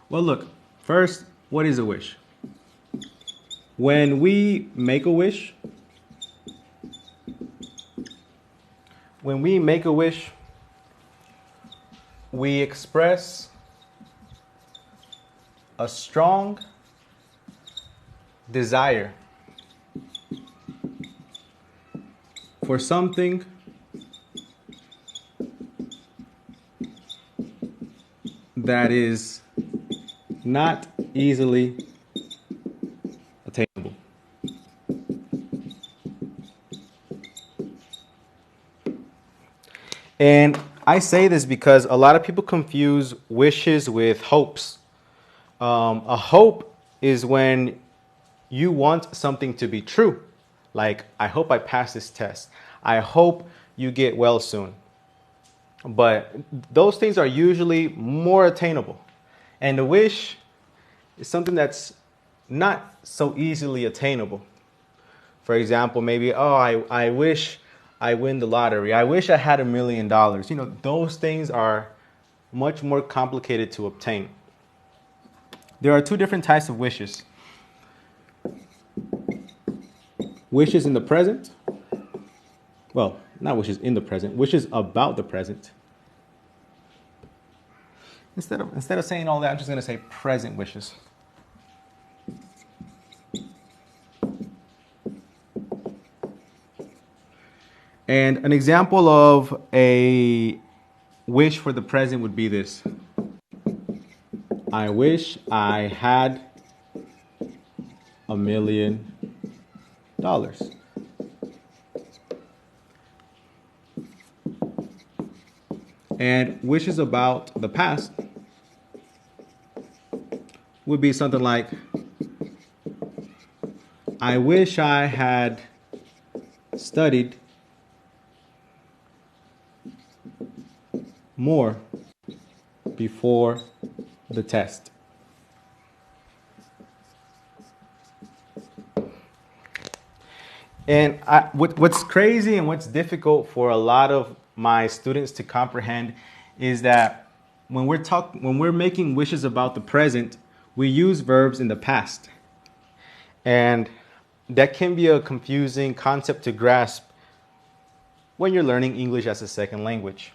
Well, look, first, what is a wish? When we make a wish, we express a strong desire for something that is not easily attainable. And I say this because a lot of people confuse wishes with hopes. A hope is when you want something to be true. Like, I hope I pass this test. I hope you get well soon. But those things are usually more attainable. And a wish is something that's not so easily attainable. For example, maybe, oh, I wish I win the lottery. I wish I had $1 million. You know, those things are much more complicated to obtain. There are two different types of wishes. Wishes in the present. Well, not wishes in the present, wishes about the present. Instead of saying all that, I'm just going to say present wishes. And an example of a wish for the present would be this. I wish I had $1 million. And wishes about the past would be something like, I wish I had studied more before the test. And what's crazy and what's difficult for a lot of my students to comprehend is that when we're making wishes about the present, we use verbs in the past. And that can be a confusing concept to grasp when you're learning English as a second language.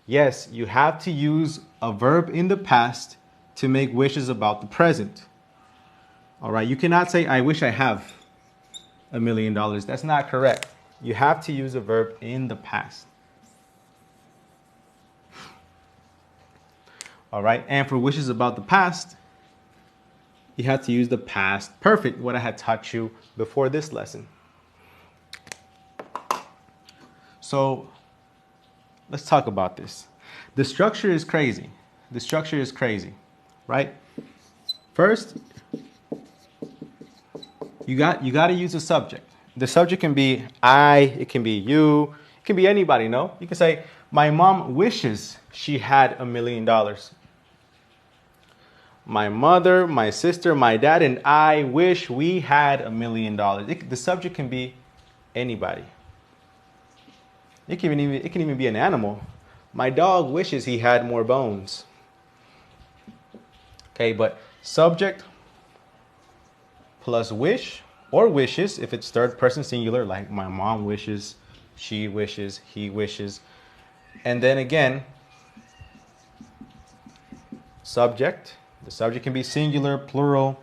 Yes, you have to use a verb in the past to make wishes about the present. All right, you cannot say, I wish I have $1 million. That's not correct. You have to use a verb in the past. All right, and for wishes about the past, you have to use the past perfect, what I had taught you before this lesson. So let's talk about this. The structure is crazy. The structure is crazy, right? First, you got to use a subject. The subject can be I, it can be you, it can be anybody, no? You can say, my mom wishes she had $1 million. My mother, my sister, my dad, and I wish we had $1 million. The subject can be anybody. It can even be an animal. My dog wishes he had more bones. Okay, but subject plus wish or wishes, if it's third person singular, like my mom wishes, she wishes, he wishes. And then again, subject. The subject can be singular, plural,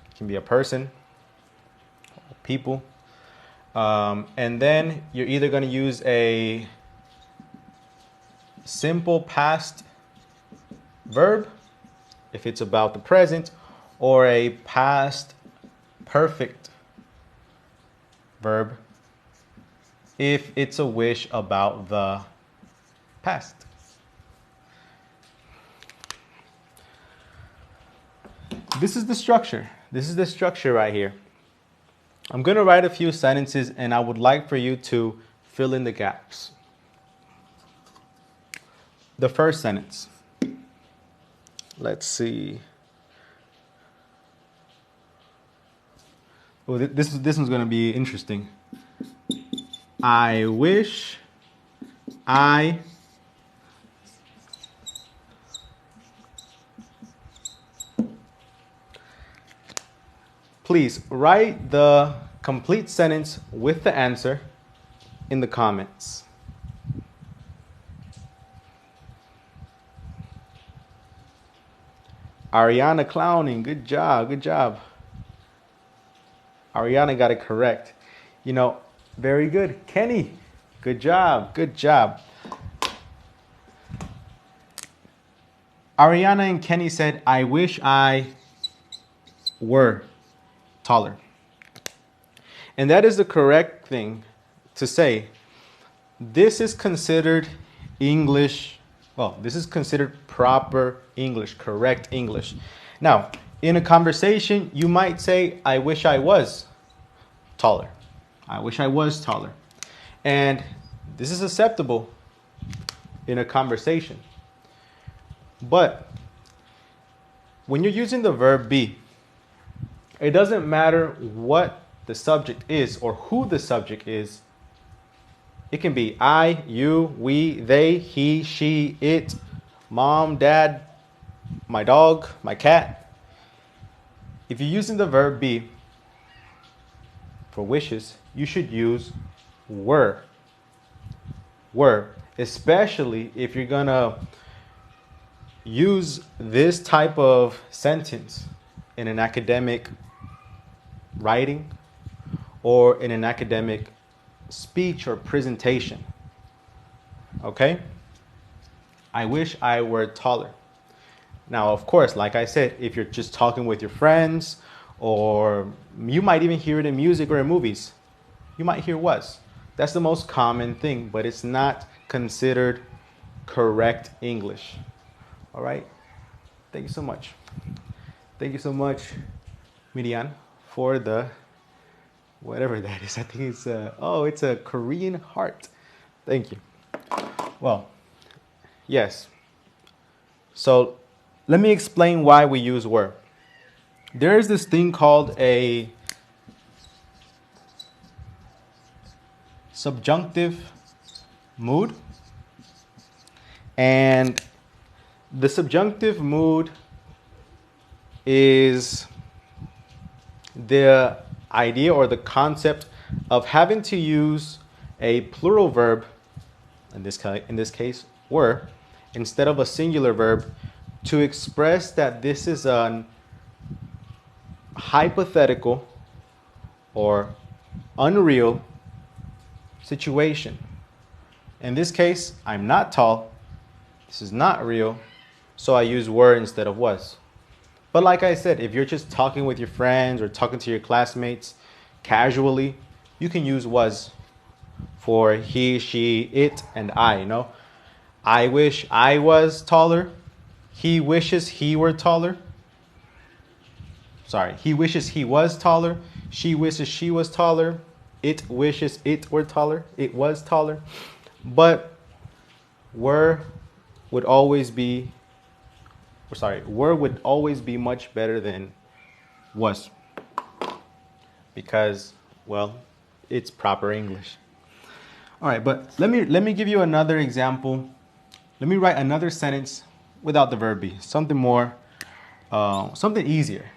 it can be a person, people. And then you're either going to use a simple past verb if it's about the present, or a past perfect verb if it's a wish about the past. This is the structure. This is the structure right here. I'm going to write a few sentences and I would like for you to fill in the gaps. The first sentence. Let's see. Oh, this one's going to be interesting. I wish I please write the complete sentence with the answer in the comments. Ariana clowning, good job, good job. Ariana got it correct. You know, very good. Kenny, good job, good job. Ariana and Kenny said, I wish I were taller. And that is the correct thing to say. This is considered English. Well, this is considered proper English, correct English. Now, in a conversation, you might say, I wish I was taller. I wish I was taller. And this is acceptable in a conversation. But when you're using the verb be, it doesn't matter what the subject is or who the subject is. It can be I, you, we, they, he, she, it, mom, dad, my dog, my cat. If you're using the verb be for wishes, you should use were. Were, especially if you're gonna use this type of sentence in an academic writing or in an academic speech or presentation. Okay? I wish I were taller. Now, of course, like I said, if you're just talking with your friends, or you might even hear it in music or in movies, you might hear was. That's the most common thing, but it's not considered correct English. All right? Thank you so much. Thank you so much, Miriam, for the whatever that is. I think it's it's a Korean heart. Thank you. Well, yes. So let me explain why we use were. There is this thing called a subjunctive mood. And the subjunctive mood is the idea or the concept of having to use a plural verb, in this case, were, instead of a singular verb, to express that this is an hypothetical or unreal situation. In this case, I'm not tall. This is not real. So I use were instead of was. But like I said, if you're just talking with your friends or talking to your classmates casually, you can use was for he, she, it, and I, you know. I wish I was taller. He wishes he were taller. Sorry, he wishes he was taller. She wishes she was taller. It wishes it were taller. It was taller. But were would always be much better than was, because, well, it's proper English. All right, but let me give you another example. Let me write another sentence without the verb be, something more, something easier.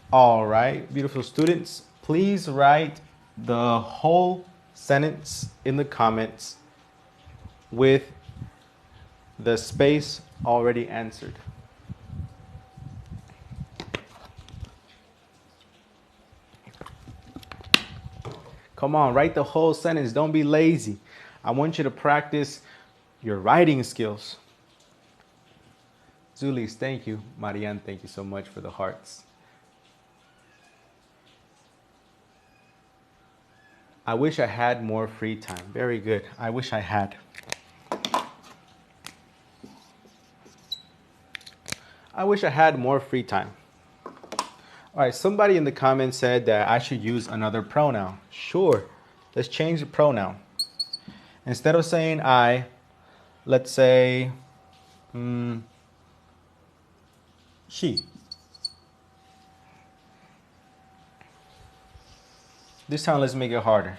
All right, beautiful students, please write the whole sentence in the comments with the space already answered. Come on, write the whole sentence. Don't be lazy. I want you to practice your writing skills. Zulis, thank you. Marianne, thank you so much for the hearts. I wish I had more free time. Very good. I wish I had. I wish I had more free time. All right, somebody in the comments said that I should use another pronoun. Sure, let's change the pronoun. Instead of saying I, let's say, She. This time, let's make it harder.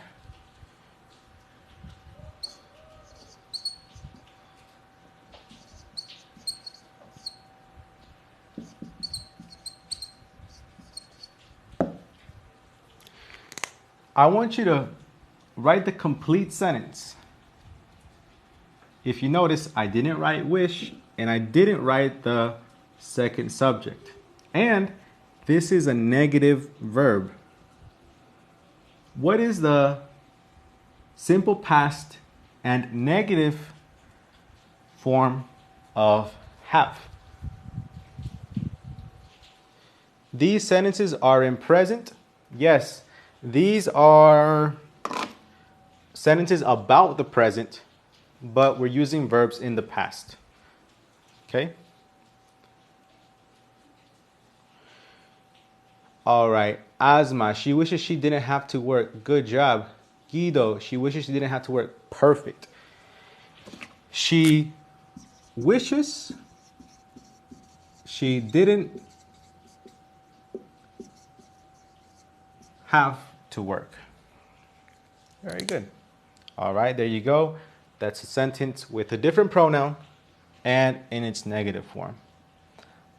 I want you to write the complete sentence. If you notice, I didn't write wish and I didn't write the second subject. And this is a negative verb. What is the simple past and negative form of have? These sentences are in present. Yes, these are sentences about the present, but we're using verbs in the past. Okay? All right. Asma, she wishes she didn't have to work. Good job. Guido, she wishes she didn't have to work. Perfect. She wishes she didn't have to work. Very good. All right, there you go. That's a sentence with a different pronoun and in its negative form.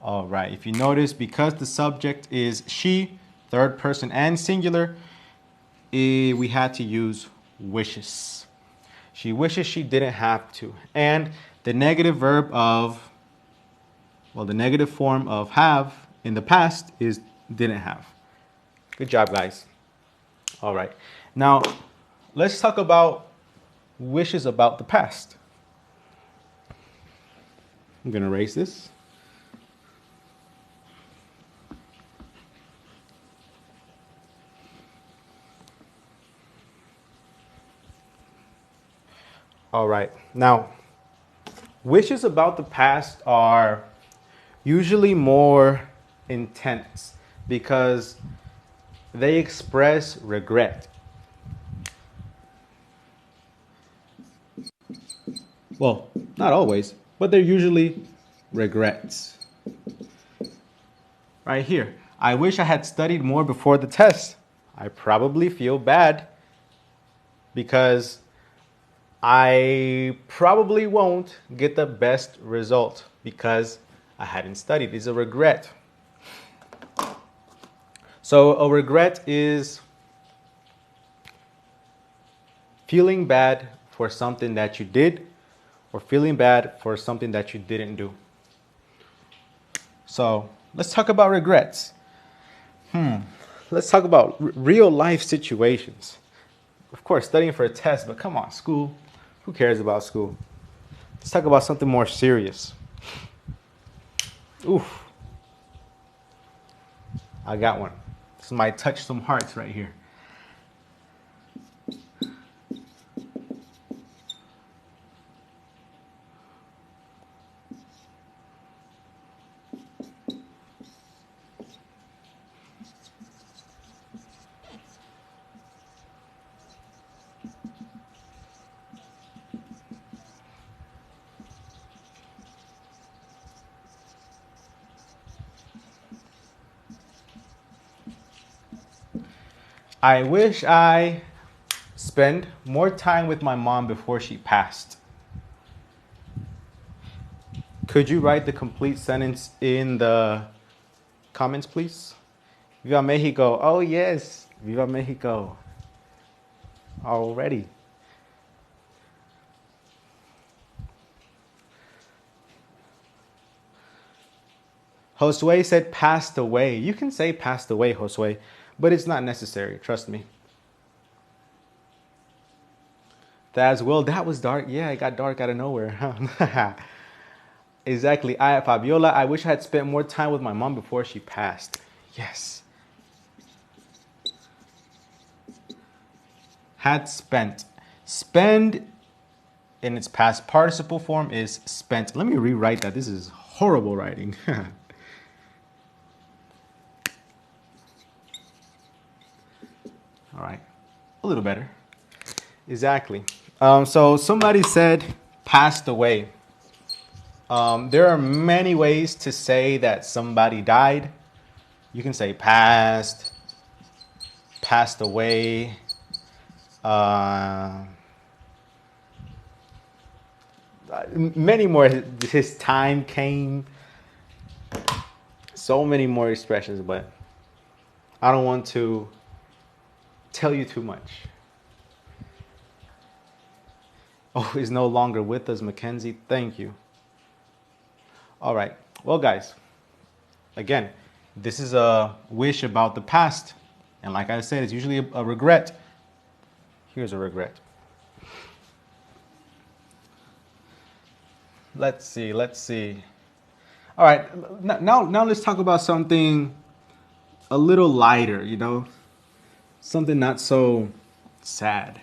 All right, if you notice, because the subject is she, third person and singular, we had to use wishes. She wishes she didn't have to. And the negative verb of, well, the negative form of have in the past is didn't have. Good job, guys. All right, now let's talk about wishes about the past. I'm going to erase this. All right. Now, wishes about the past are usually more intense because they express regret. Well, not always, but they're usually regrets. Right here. I wish I had studied more before the test. I probably feel bad because I probably won't get the best result because I hadn't studied. It's a regret. So a regret is feeling bad for something that you did or feeling bad for something that you didn't do. So let's talk about regrets. Let's talk about real life situations. Of course, studying for a test, but come on, school. Who cares about school? Let's talk about something more serious. Oof. I got one. This might touch some hearts right here. I wish I spent more time with my mom before she passed. Could you write the complete sentence in the comments, please? Viva Mexico. Oh, yes. Viva Mexico. Already. Josue said passed away. You can say passed away, Josue, but it's not necessary. Trust me. That's well, that was dark. Yeah, it got dark out of nowhere. Huh? Exactly. Fabiola, I wish I had spent more time with my mom before she passed. Yes. Had spent. Spend in its past participle form is spent. Let me rewrite that. This is horrible writing. All right. A little better. Exactly. So somebody said passed away. There are many ways to say that somebody died. You can say passed, passed away, uh, many more. His time came. So many more expressions, but I don't want to tell you too much. Oh, is no longer with us, Mackenzie. Thank you. All right. Well, guys, again, this is a wish about the past. And like I said, it's usually a regret. Here's a regret. Let's see. Let's see. All right. Now let's talk about something a little lighter, something not so sad.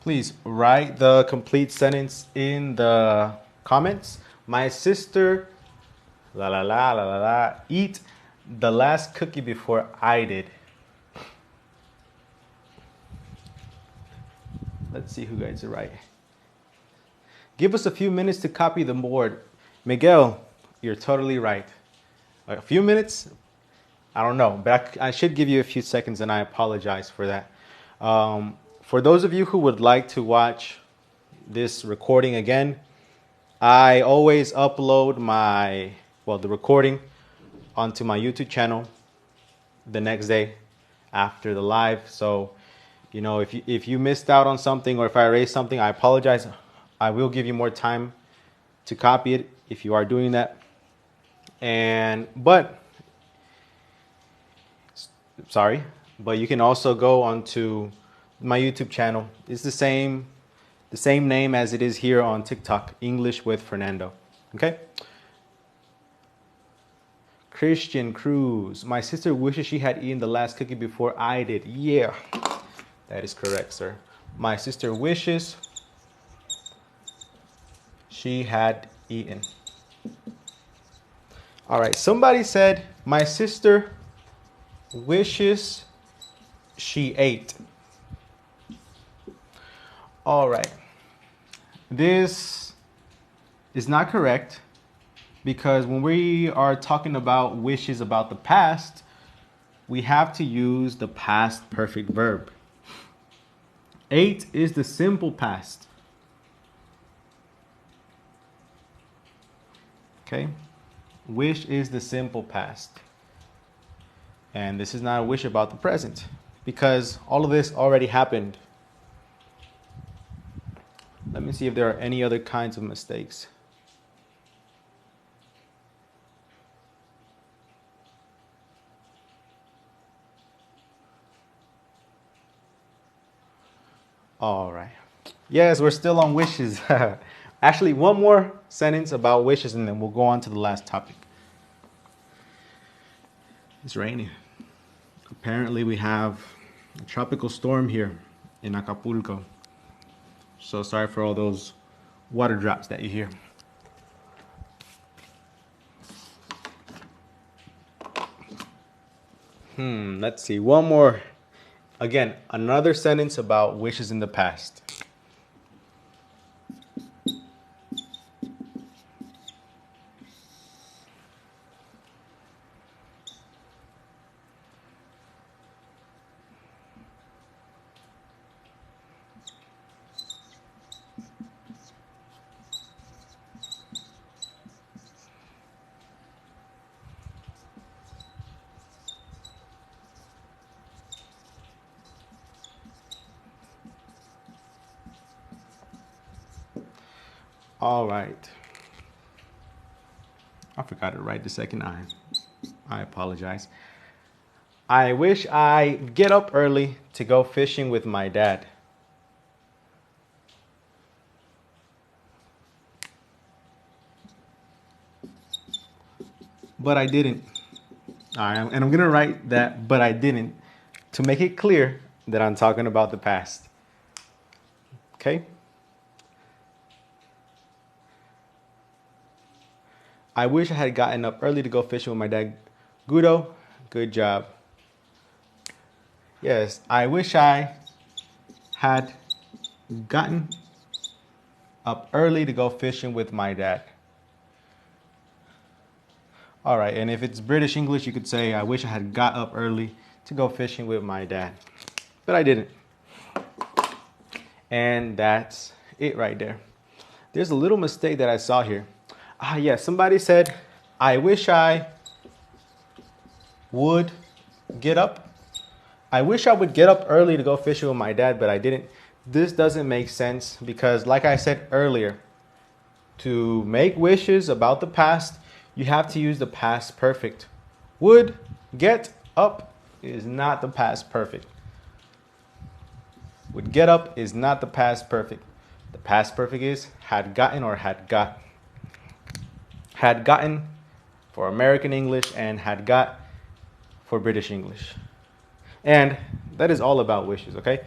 Please write the complete sentence in the comments. My sister, la la la la la la, eat the last cookie before I did. Let's see who gets it right. Give us a few minutes to copy the board. Miguel, you're totally right. A few minutes? I don't know, but I should give you a few seconds, and I apologize for that. For those of you who would like to watch this recording again, I always upload the recording onto my YouTube channel the next day after the live. So, if you missed out on something, or if I erased something, I apologize. I will give you more time to copy it if you are doing that. But you can also go onto my YouTube channel. It's the same name as it is here on TikTok, English with Fernando. Okay? Christian Cruz. My sister wishes she had eaten the last cookie before I did. Yeah, that is correct, sir. My sister wishes she had eaten. All right, somebody said, my sister wishes she ate. All right. This is not correct, because when we are talking about wishes about the past, we have to use the past perfect verb. Ate is the simple past. Okay? Wish is the simple past. And this is not a wish about the present, because all of this already happened. Let me see if there are any other kinds of mistakes. All right. Yes, we're still on wishes. Actually, one more sentence about wishes, and then we'll go on to the last topic. It's raining. Apparently, we have a tropical storm here in Acapulco. So sorry for all those water drops that you hear. Let's see. One more. Again, another sentence about wishes in the past. All right. I forgot to write the second I. I apologize. I wish I get up early to go fishing with my dad. but I didn't. All right, and I'm gonna write that, but I didn't, to make it clear that I'm talking about the past. Okay? I wish I had gotten up early to go fishing with my dad. Gudo, good job. Yes, I wish I had gotten up early to go fishing with my dad. All right, and if it's British English, you could say, I wish I had got up early to go fishing with my dad. But I didn't. And that's it right there. There's a little mistake that I saw here. Yeah, somebody said, I wish I would get up. I wish I would get up early to go fishing with my dad, but I didn't. This doesn't make sense because, like I said earlier, to make wishes about the past, you have to use the past perfect. Would get up is not the past perfect. Would get up is not the past perfect. The past perfect is had gotten or had got. Had gotten for American English and had got for British English. And that is all about wishes, okay?